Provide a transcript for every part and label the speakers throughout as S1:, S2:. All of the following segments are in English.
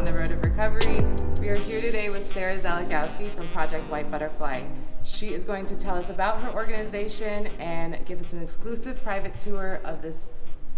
S1: the road of recovery. We are here today with Sara Szelagowski from Project White Butterfly. She is going to tell us about her organization and give us an exclusive private tour of this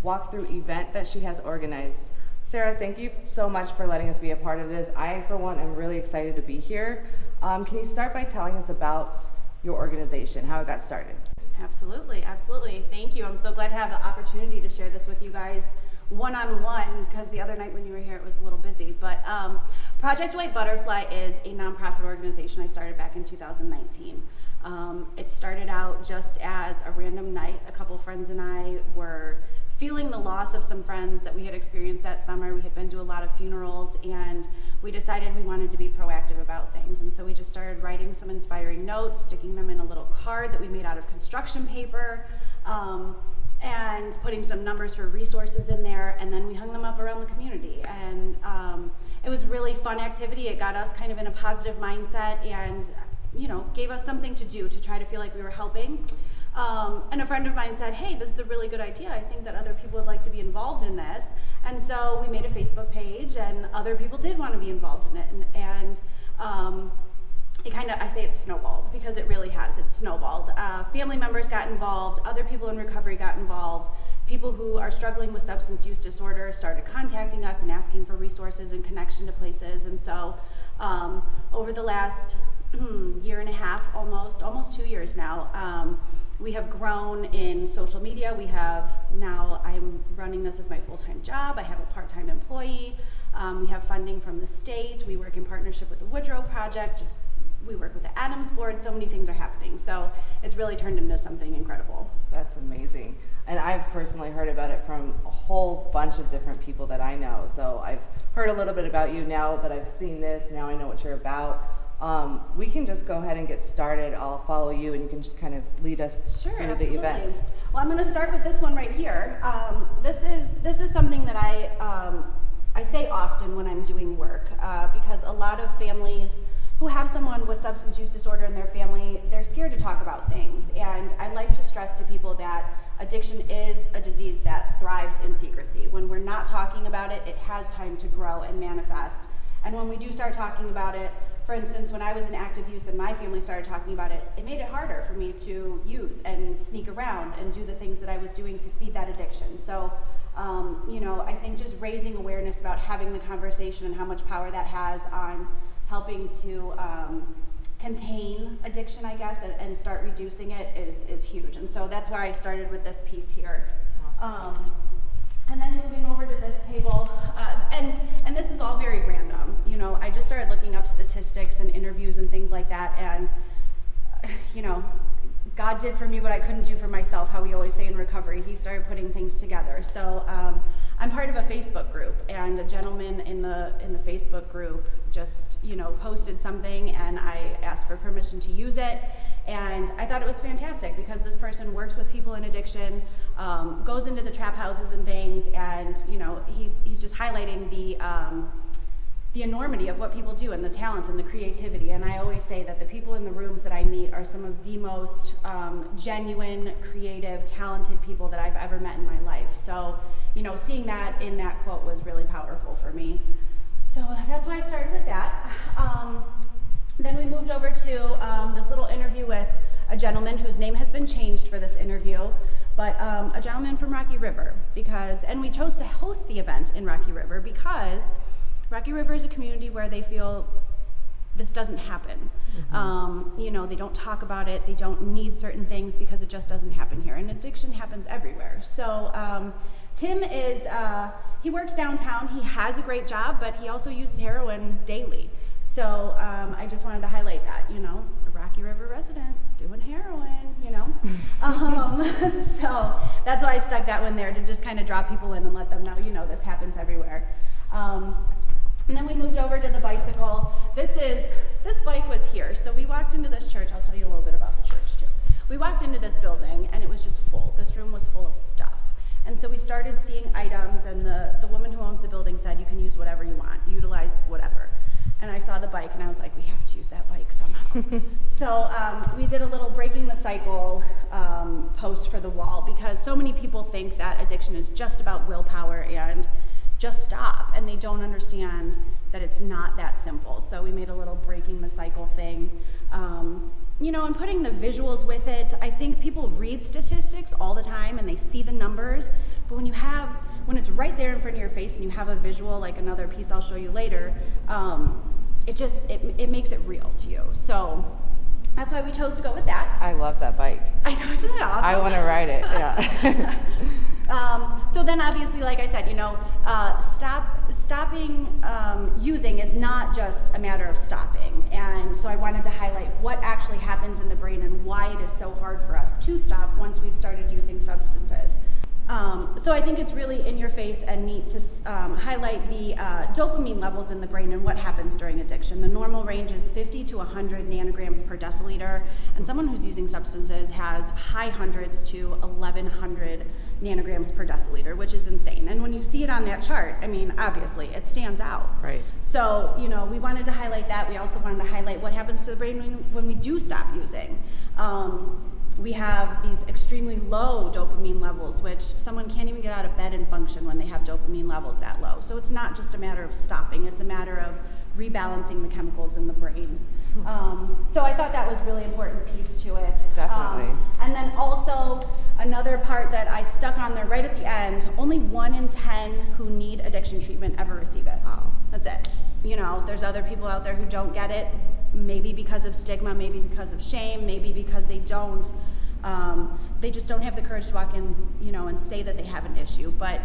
S1: walkthrough event that she has organized. Sara, thank you so much for letting us be a part of this. I, for one, am really excited to be here. Can you start by telling us about your organization, how it got started?
S2: Absolutely. Thank you. I'm so glad to have the opportunity to share this with you guys one-on-one, because the other night when you were here it was a little busy. But Project White Butterfly is a nonprofit organization I started back in 2019. It started out just as a random night. A couple friends and I were feeling the loss of some friends that we had experienced that summer. We had been to a lot of funerals, and we decided we wanted to be proactive about things. And so we just started writing some inspiring notes, sticking them in a little card that we made out of construction paper, and putting some numbers for resources in there, and then we hung them up around the community. And it was really fun activity. It got us kind of in a positive mindset and, gave us something to do to try to feel like we were helping. And a friend of mine said, hey, this is a really good idea. I think that other people would like to be involved in this. And so we made a Facebook page, and other people did want to be involved in it. And I say it snowballed, because it really has. It's snowballed. Family members got involved. Other people in recovery got involved. People who are struggling with substance use disorder started contacting us and asking for resources and connection to places. And so over the last year and a half, almost 2 years now, we have grown in social media. I'm running this as my full-time job. I have a part-time employee. We have funding from the state. We work in partnership with the Woodrow Project. We work with the Adams Board. So many things are happening. So it's really turned into something incredible.
S1: That's amazing. And I've personally heard about it from a whole bunch of different people that I know. So I've heard a little bit about you. Now that I've seen this, now I know what you're about. We can just go ahead and get started. I'll follow you, and you can just kind of lead us through
S2: absolutely.
S1: The event.
S2: Well, I'm going to start with this one right here. This is something that I say often when I'm doing work, because a lot of families who have someone with substance use disorder in their family, they're scared to talk about things. And I like to stress to people that addiction is a disease that thrives in secrecy. When we're not talking about it, it has time to grow and manifest. And when we do start talking about it, for instance, when I was in active use and my family started talking about it, it made it harder for me to use and sneak around and do the things that I was doing to feed that addiction. So, I think just raising awareness about having the conversation and how much power that has on helping to contain addiction, I guess, and start reducing it is huge. And so that's why I started with this piece here. And then moving over to this table, and this is all very random. I just started looking up statistics and interviews and things like that, and God did for me what I couldn't do for myself, how we always say in recovery. He started putting things together. So I'm part of a Facebook group, and a gentleman in the Facebook group just posted something, and I asked for permission to use it. And I thought it was fantastic, because this person works with people in addiction, goes into the trap houses and things, and he's just highlighting the enormity of what people do and the talent and the creativity. And I always say that the people in the rooms that I meet are some of the most genuine, creative, talented people that I've ever met in my life. So seeing that in that quote was really powerful for me. So that's why I started with that. Then we moved over to this little interview with a gentleman whose name has been changed for this interview, but a gentleman from Rocky River, and we chose to host the event in Rocky River because Rocky River is a community where they feel this doesn't happen. Mm-hmm. They don't talk about it. They don't need certain things because it just doesn't happen here. And addiction happens everywhere. So Tim he works downtown. He has a great job, but he also uses heroin daily. So I just wanted to highlight that, a Rocky River resident doing heroin, So that's why I stuck that one there, to just kind of draw people in and let them know, this happens everywhere. And then we moved over to the bicycle. This bike was here. So we walked into this church. I'll tell you a little bit about the church too. We walked into this building, and it was just full. This room was full of stuff. And so we started seeing items, and the woman who owns the building said, you can use whatever you want, utilize whatever. And I saw the bike, and I was like, we have to use that bike somehow. So we did a little breaking the cycle post for the wall, because so many people think that addiction is just about willpower and just stop, and they don't understand that it's not that simple. So we made a little breaking the cycle thing. You know, and putting the visuals with it. I think people read statistics all the time and they see the numbers, but when it's right there in front of your face and you have a visual, like another piece I'll show you later, it makes it real to you. So that's why we chose to go with that.
S1: I love that bike.
S2: I know, isn't it awesome?
S1: I want to ride it, yeah.
S2: So then obviously, like I said, you know, stopping using is not just a matter of stopping. And so I wanted to highlight what actually happens in the brain and why it is so hard for us to stop once we've started using substances. So I think it's really in your face and neat to highlight the dopamine levels in the brain and what happens during addiction. The normal range is 50 to 100 nanograms per deciliter, and someone who's using substances has high hundreds to 1100 nanograms per deciliter, which is insane. And when you see it on that chart, I mean, obviously, it stands out.
S1: Right.
S2: So, you know, we wanted to highlight that. We also wanted to highlight what happens to the brain when we do stop using. We have these extremely low dopamine levels, which someone can't even get out of bed and function when they have dopamine levels that low. So it's not just a matter of stopping, it's a matter of rebalancing the chemicals in the brain. So I thought that was a really important piece to it.
S1: Definitely.
S2: And then also another part that I stuck on there right at the end, only 1 in 10 who need addiction treatment ever receive it.
S1: Wow.
S2: That's it. You know, there's other people out there who don't get it, maybe because of stigma, maybe because of shame, maybe because they just don't have the courage to walk in, you know, and say that they have an issue. But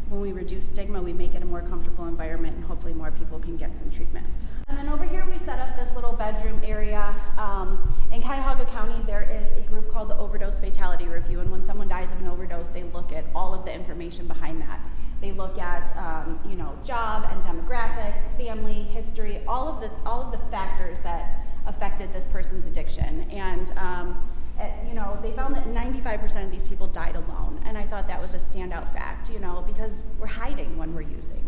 S2: when we reduce stigma, we make it a more comfortable environment, and hopefully more people can get some treatment. And then over here we set up this little bedroom area. In Cuyahoga County, there is a group called the Overdose Fatality Review, and when someone dies of an overdose, they look at all of the information behind that. They look at, you know, job and demographics, family, history, all of the factors that affected this person's addiction. And you know, they found that 95% of these people died alone, and I thought that was a standout fact. You know, because we're hiding when we're using.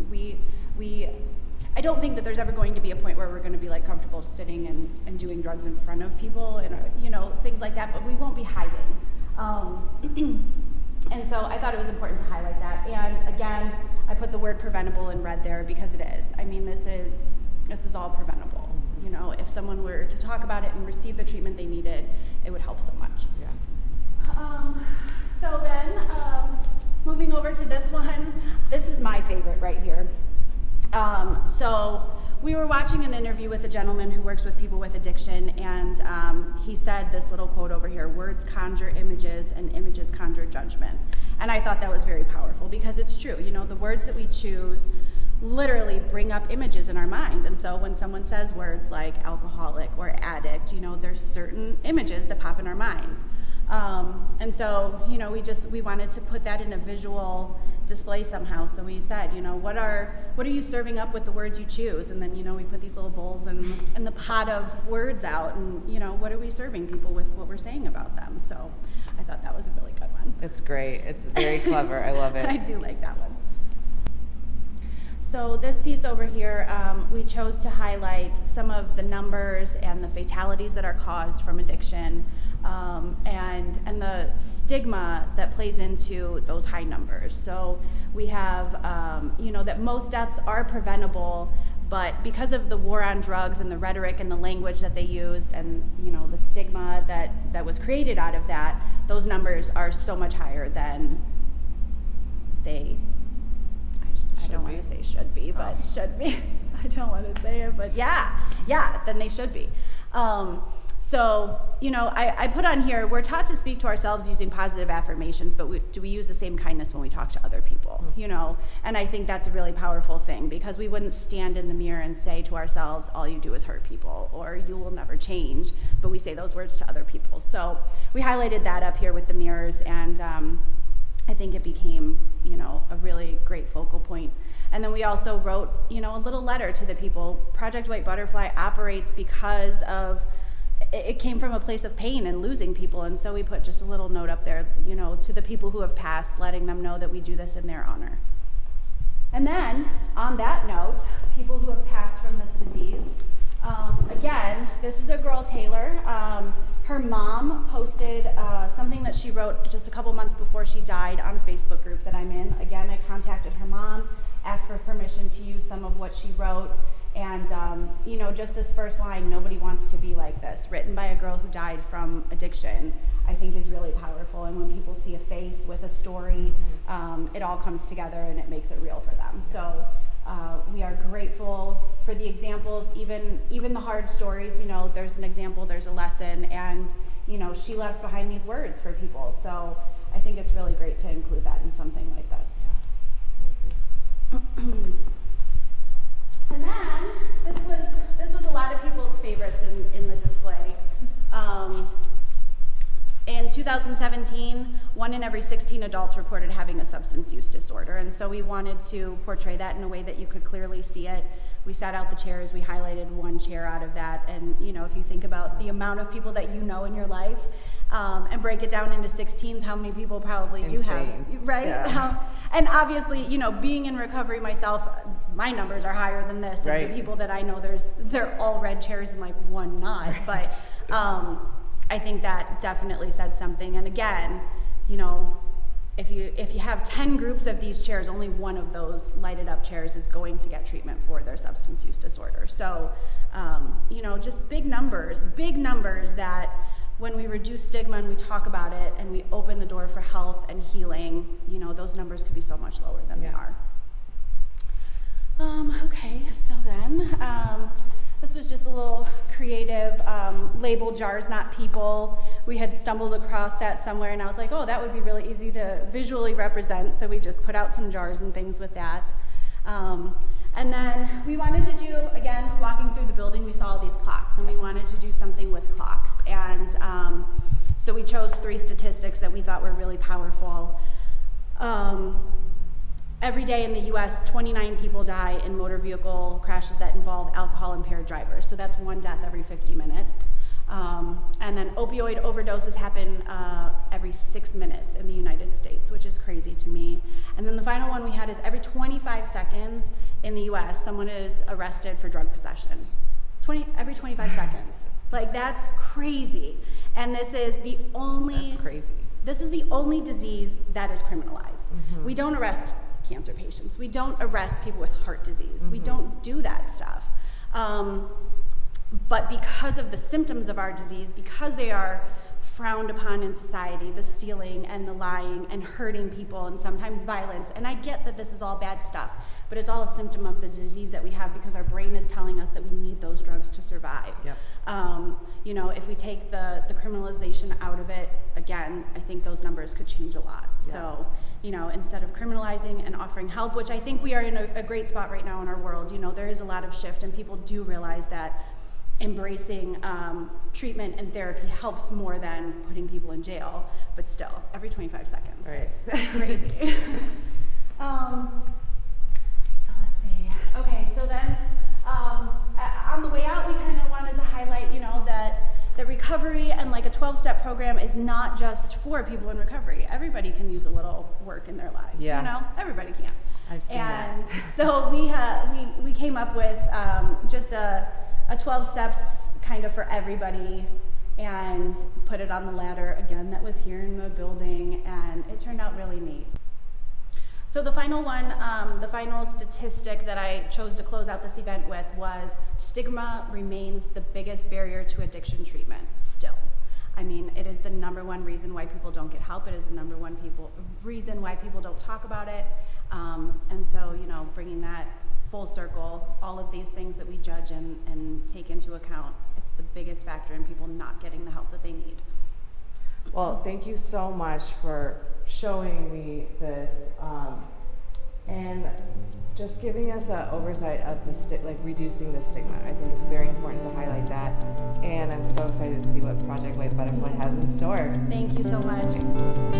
S2: I don't think that there's ever going to be a point where we're going to be like comfortable sitting and doing drugs in front of people and you know, things like that. But we won't be hiding. And so I thought it was important to highlight that. And again, I put the word preventable in red there because it is. I mean, this is all preventable. You know, if someone were to talk about it and receive the treatment they needed, it would help so much.
S1: Yeah.
S2: So then, moving over to this one, this is my favorite right here. So we were watching an interview with a gentleman who works with people with addiction, and he said this little quote over here: words conjure images and images conjure judgment. And I thought that was very powerful because it's true. You know, the words that we choose literally bring up images in our mind. And so when someone says words like alcoholic or addict, you know, there's certain images that pop in our minds. And so, you know, we wanted to put that in a visual display somehow. So we said, you know, what are you serving up with the words you choose? And then, you know, we put these little bowls and the pot of words out, and, you know, what are we serving people with what we're saying about them? So I thought that was a really good one.
S1: It's great. It's very clever. I love it.
S2: I do like that one. So this piece over here, we chose to highlight some of the numbers and the fatalities that are caused from addiction, and the stigma that plays into those high numbers. So we have, you know, that most deaths are preventable, but because of the war on drugs and the rhetoric and the language that they used, and, you know, the stigma that was created out of that, those numbers are so much higher than they. I don't want to say should be, but should be. I don't want to say it, but yeah, then they should be. So, you know, I put on here, we're taught to speak to ourselves using positive affirmations, but do we use the same kindness when we talk to other people, you know? And I think that's a really powerful thing, because we wouldn't stand in the mirror and say to ourselves, all you do is hurt people, or you will never change, but we say those words to other people. So we highlighted that up here with the mirrors, and I think it became, you know, a really great focal point. And then we also wrote, you know, a little letter to the people. Project White Butterfly operates because of, it came from a place of pain and losing people. And so we put just a little note up there, you know, to the people who have passed, letting them know that we do this in their honor. And then, on that note, people who have passed from this disease, again, this is a girl, Taylor. Her mom posted something that she wrote just a couple months before she died on a Facebook group that I'm in. Again, I contacted her mom, asked for permission to use some of what she wrote, And, you know, just this first line, "Nobody wants to be like this," written by a girl who died from addiction, I think is really powerful. And when people see a face with a story, it all comes together and it makes it real for them. So we are grateful for the examples, even the hard stories. You know, there's an example, there's a lesson, and, you know, she left behind these words for people. So I think it's really great to include that in something like this. And then this was a lot of people's favorites in the display. In 2017, 1 in every 16 adults reported having a substance use disorder, and so we wanted to portray that in a way that you could clearly see it. We set out the chairs, we highlighted one chair out of that, and you know, if you think about the amount of people that you know in your life, and break it down into 16s, how many people probably do have, right?
S1: Yeah.
S2: And obviously, you know, being in recovery myself, my numbers are higher than this,
S1: Right.
S2: and the people that I know, they're all red chairs and like one not,
S1: Right.
S2: but I think that definitely said something. And again, you know, if you have 10 groups of these chairs, only one of those lighted up chairs is going to get treatment for their substance use disorder. So, you know, just big numbers that when we reduce stigma and we talk about it and we open the door for health and healing, you know, those numbers could be so much lower than they are. Okay, so then, this was just a little creative, label jars, not people. We had stumbled across that somewhere and I was like, oh, that would be really easy to visually represent. So we just put out some jars and things with that. And then we wanted to do, again, walking through the building, we saw all these clocks and we wanted to do something with clocks. And so we chose 3 statistics that we thought were really powerful. Every day in the US, 29 people die in motor vehicle crashes that involve alcohol-impaired drivers. So that's 1 death every 50 minutes. And then opioid overdoses happen every 6 minutes in the United States, which is crazy to me. And then the final one we had is every 25 seconds in the US, someone is arrested for drug possession. Every 25 seconds. Like, that's crazy. And this is the only...
S1: That's crazy.
S2: This is the only disease that is criminalized. We don't arrest cancer patients. We don't arrest people with heart disease. We don't do that stuff. But because of the symptoms of our disease, because they are frowned upon in society, the stealing and the lying and hurting people and sometimes violence, and I get that this is all bad stuff, but it's all a symptom of the disease that we have because our brain is telling us that we need those drugs to survive.
S1: Yep.
S2: You know, if we take the criminalization out of it, again, I think those numbers could change a lot.
S1: Yeah.
S2: So, you know, instead of criminalizing and offering help, which I think we are in a great spot right now in our world, you know, there is a lot of shift and people do realize that embracing treatment and therapy helps more than putting people in jail, but still, every 25 seconds.
S1: Right.
S2: It's crazy. So let's see. Okay, so then on the way out, we kind of wanted to highlight, you know, that the recovery and like a 12-step program is not just for people in recovery. Everybody can use a little work in their lives.
S1: Yeah.
S2: You know, everybody can.
S1: I've seen
S2: and
S1: that.
S2: So we came up with just a 12 steps kind of for everybody and put it on the ladder again that was here in the building, and it turned out really neat. So the final one, the final statistic that I chose to close out this event with was stigma remains the biggest barrier to addiction treatment still. I mean, it is the #1 reason why people don't get help. It is the #1 reason why people don't talk about it. And so, you know, bringing that full circle, all of these things that we judge and take into account, it's the biggest factor in people not getting the help that they need.
S1: Well, thank you so much for showing me this and just giving us an oversight of the reducing the stigma. I think it's very important to highlight that, and I'm so excited to see what Project White Butterfly has in store.
S2: Thank you so much.
S1: Thanks.